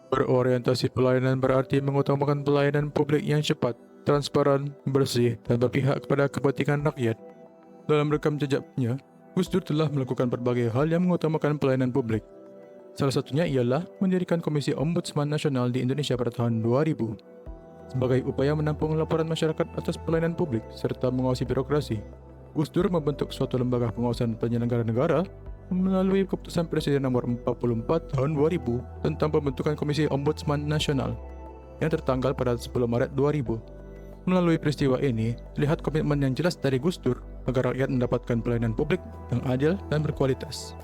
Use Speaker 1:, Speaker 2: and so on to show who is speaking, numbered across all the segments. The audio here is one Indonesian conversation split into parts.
Speaker 1: Berorientasi pelayanan berarti mengutamakan pelayanan publik yang cepat, transparan, bersih, dan berpihak kepada kepentingan rakyat. Dalam rekam jejaknya, Gus Dur telah melakukan berbagai hal yang mengutamakan pelayanan publik. Salah satunya ialah mendirikan Komisi Ombudsman Nasional di Indonesia pada tahun 2000 sebagai upaya menampung laporan masyarakat atas pelayanan publik serta mengawasi birokrasi. Gus Dur membentuk suatu lembaga pengawasan penyelenggara negara melalui keputusan Presiden nomor 44 tahun 2000 tentang pembentukan Komisi Ombudsman Nasional yang tertanggal pada 10 Maret 2000. Melalui peristiwa ini, terlihat komitmen yang jelas dari Gus Dur agar rakyat mendapatkan pelayanan publik yang adil dan berkualitas.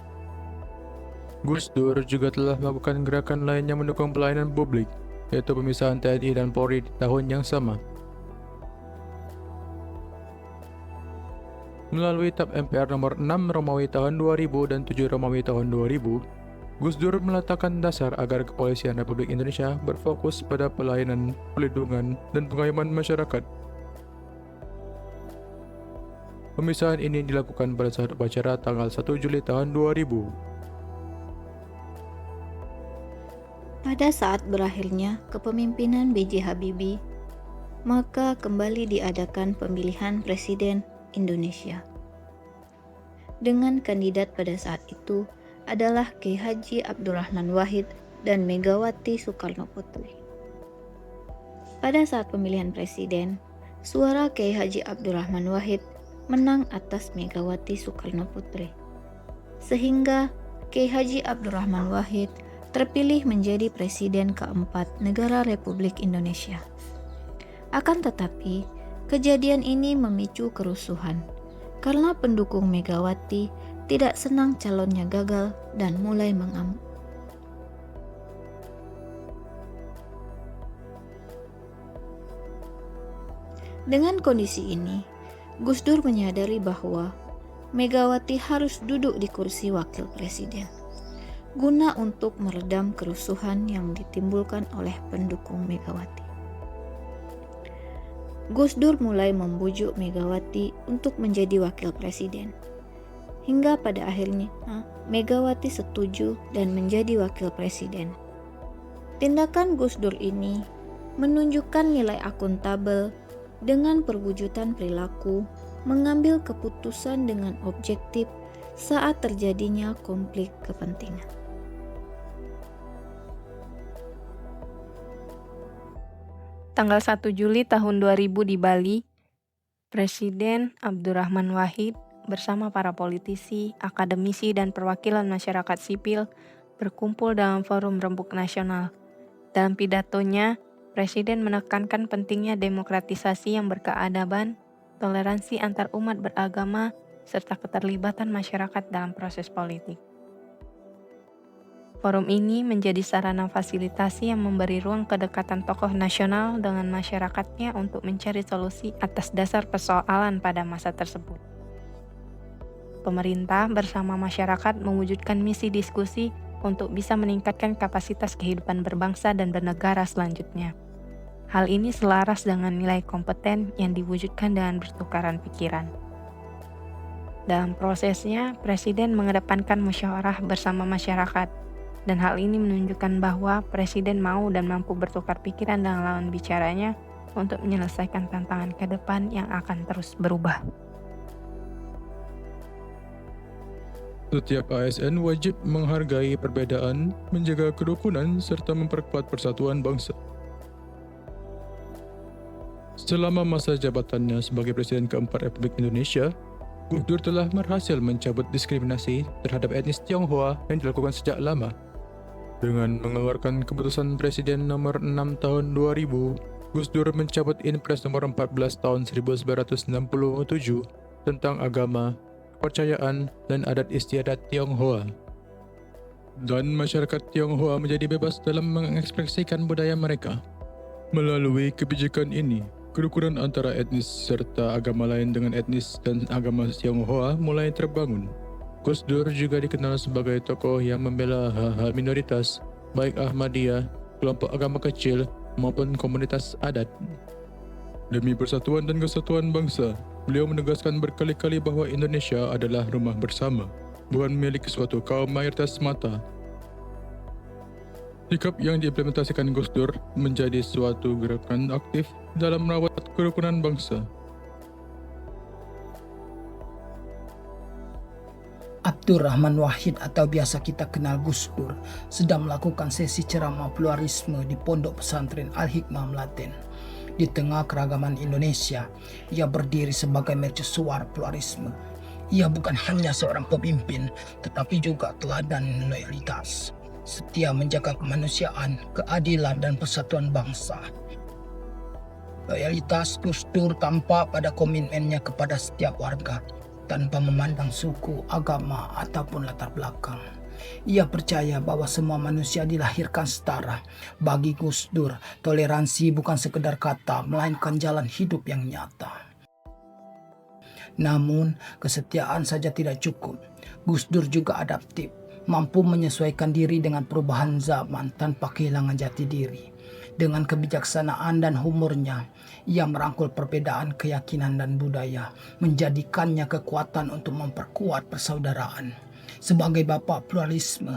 Speaker 1: Gus Dur juga telah melakukan gerakan lain yang mendukung pelayanan publik, yaitu pemisahan TNI dan Polri di tahun yang sama. Melalui TAP MPR nomor 6 Romawi tahun 2000 dan 7 Romawi tahun 2000, Gus Dur meletakkan dasar agar Kepolisian Republik Indonesia berfokus pada pelayanan, perlindungan, dan pengayoman masyarakat. Pemisahan ini dilakukan pada saat upacara tanggal 1 Juli tahun 2000.
Speaker 2: Pada saat berakhirnya kepemimpinan B.J. Habibie, maka kembali diadakan pemilihan Presiden Indonesia. Dengan kandidat pada saat itu adalah Kiai Haji Abdurrahman Wahid dan Megawati Soekarno Putri. Pada saat pemilihan presiden, suara Kiai Haji Abdurrahman Wahid menang atas Megawati Soekarno Putri, sehingga Kiai Haji Abdurrahman Wahid terpilih menjadi presiden keempat negara Republik Indonesia. Akan tetapi, kejadian ini memicu kerusuhan karena pendukung Megawati tidak senang calonnya gagal dan mulai mengamuk. Dengan kondisi ini, Gus Dur menyadari bahwa Megawati harus duduk di kursi wakil presiden guna untuk meredam kerusuhan yang ditimbulkan oleh pendukung Megawati. Gus Dur mulai membujuk Megawati untuk menjadi wakil presiden. Hingga pada akhirnya Megawati setuju dan menjadi wakil presiden. Tindakan Gus Dur ini menunjukkan nilai akuntabel dengan perwujudan perilaku, mengambil keputusan dengan objektif saat terjadinya konflik kepentingan.
Speaker 3: Tanggal 1 Juli tahun 2000 di Bali, Presiden Abdurrahman Wahid bersama para politisi, akademisi, dan perwakilan masyarakat sipil berkumpul dalam forum Rembuk Nasional. Dalam pidatonya, Presiden menekankan pentingnya demokratisasi yang berkeadaban, toleransi antar umat beragama, serta keterlibatan masyarakat dalam proses politik. Forum ini menjadi sarana fasilitasi yang memberi ruang kedekatan tokoh nasional dengan masyarakatnya untuk mencari solusi atas dasar persoalan pada masa tersebut. Pemerintah bersama masyarakat mewujudkan misi diskusi untuk bisa meningkatkan kapasitas kehidupan berbangsa dan bernegara selanjutnya. Hal ini selaras dengan nilai kompeten yang diwujudkan dengan bertukaran pikiran. Dalam prosesnya, Presiden mengedepankan musyawarah bersama masyarakat, dan hal ini menunjukkan bahwa Presiden mau dan mampu bertukar pikiran dengan lawan bicaranya untuk menyelesaikan tantangan ke depan yang akan terus berubah.
Speaker 1: Setiap ASN wajib menghargai perbedaan, menjaga kerukunan, serta memperkuat persatuan bangsa. Selama masa jabatannya sebagai Presiden keempat Republik Indonesia, Gus Dur telah berhasil mencabut diskriminasi terhadap etnis Tionghoa yang dilakukan sejak lama. Dengan mengeluarkan keputusan Presiden nomor 6 tahun 2000, Gus Dur mencabut Inpres nomor 14 tahun 1967 tentang agama, kepercayaan, dan adat istiadat Tionghoa. Dan masyarakat Tionghoa menjadi bebas dalam mengekspresikan budaya mereka. Melalui kebijakan ini, kerukunan antara etnis serta agama lain dengan etnis dan agama Tionghoa mulai terbangun. Gus Dur juga dikenal sebagai tokoh yang membela hak-hak minoritas, baik Ahmadiyah, kelompok agama kecil, maupun komunitas adat. Demi persatuan dan kesatuan bangsa, beliau menegaskan berkali-kali bahwa Indonesia adalah rumah bersama, bukan milik suatu kaum mayoritas semata. Sikap yang diimplementasikan Gus Dur menjadi suatu gerakan aktif dalam merawat kerukunan bangsa.
Speaker 4: Abdurrahman Wahid atau biasa kita kenal Gus Dur sedang melakukan sesi ceramah pluralisme di Pondok Pesantren Al-Hikmah Melaten. Di tengah keragaman Indonesia, ia berdiri sebagai mercusuar pluralisme. Ia bukan hanya seorang pemimpin, tetapi juga teladan loyalitas, setia menjaga kemanusiaan, keadilan, dan persatuan bangsa. Loyalitas Gus Dur tampak pada komitmennya kepada setiap warga, tanpa memandang suku, agama, ataupun latar belakang. Ia percaya bahwa semua manusia dilahirkan setara. Bagi Gus Dur, toleransi bukan sekedar kata, melainkan jalan hidup yang nyata. Namun, kesetiaan saja tidak cukup. Gus Dur juga adaptif, mampu menyesuaikan diri dengan perubahan zaman tanpa kehilangan jati diri. Dengan kebijaksanaan dan humornya, ia merangkul perbedaan keyakinan dan budaya, menjadikannya kekuatan untuk memperkuat persaudaraan. Sebagai bapak pluralisme,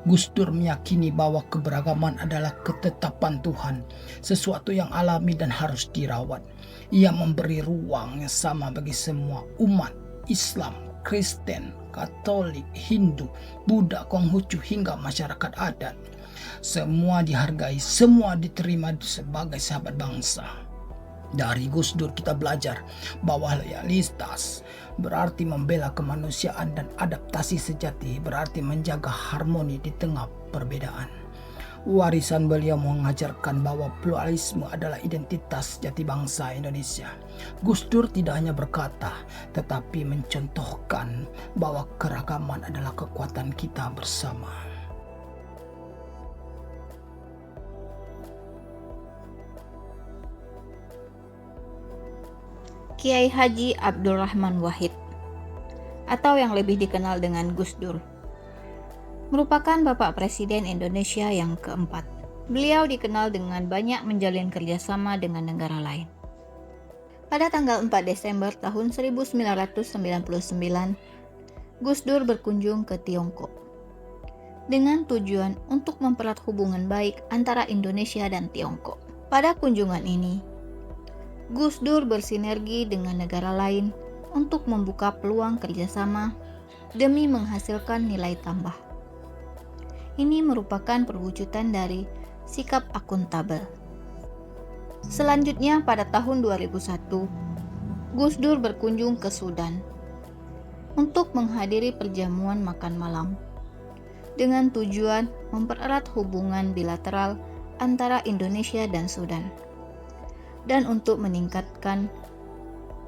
Speaker 4: Gus Dur meyakini bahwa keberagaman adalah ketetapan Tuhan, sesuatu yang alami dan harus dirawat. Ia memberi ruang yang sama bagi semua umat Islam, Kristen, Katolik, Hindu, Buddha, Konghucu, hingga masyarakat adat. Semua dihargai, semua diterima sebagai sahabat bangsa. Dari Gus Dur kita belajar bahwa loyalitas berarti membela kemanusiaan dan adaptasi sejati berarti menjaga harmoni di tengah perbedaan. Warisan beliau mengajarkan bahwa pluralisme adalah identitas jati bangsa Indonesia. Gus Dur tidak hanya berkata, tetapi mencontohkan bahwa keragaman adalah kekuatan kita bersama.
Speaker 2: Kiai Haji Abdurrahman Wahid, atau yang lebih dikenal dengan Gus Dur, merupakan Bapak Presiden Indonesia yang keempat. Beliau dikenal dengan banyak menjalin kerjasama dengan negara lain. Pada tanggal 4 Desember tahun 1999, Gus Dur berkunjung ke Tiongkok dengan tujuan untuk mempererat hubungan baik antara Indonesia dan Tiongkok. Pada kunjungan ini, Gus Dur bersinergi dengan negara lain untuk membuka peluang kerjasama demi menghasilkan nilai tambah. Ini merupakan perwujudan dari sikap akuntabel. Selanjutnya pada tahun 2001, Gus Dur berkunjung ke Sudan untuk menghadiri perjamuan makan malam dengan tujuan mempererat hubungan bilateral antara Indonesia dan Sudan, dan untuk meningkatkan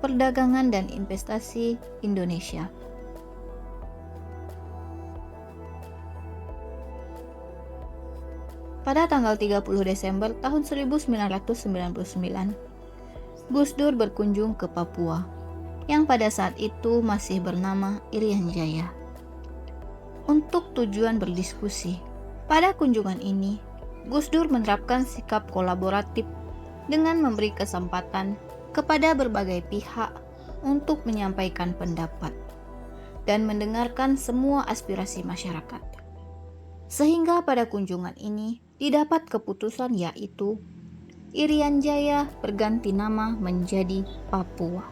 Speaker 2: perdagangan dan investasi Indonesia. Pada tanggal 30 Desember tahun 1999, Gus Dur berkunjung ke Papua, yang pada saat itu masih bernama Irian Jaya, untuk tujuan berdiskusi. Pada kunjungan ini, Gus Dur menerapkan sikap kolaboratif dengan memberi kesempatan kepada berbagai pihak untuk menyampaikan pendapat dan mendengarkan semua aspirasi masyarakat. Sehingga pada kunjungan ini didapat keputusan, yaitu Irian Jaya berganti nama menjadi Papua.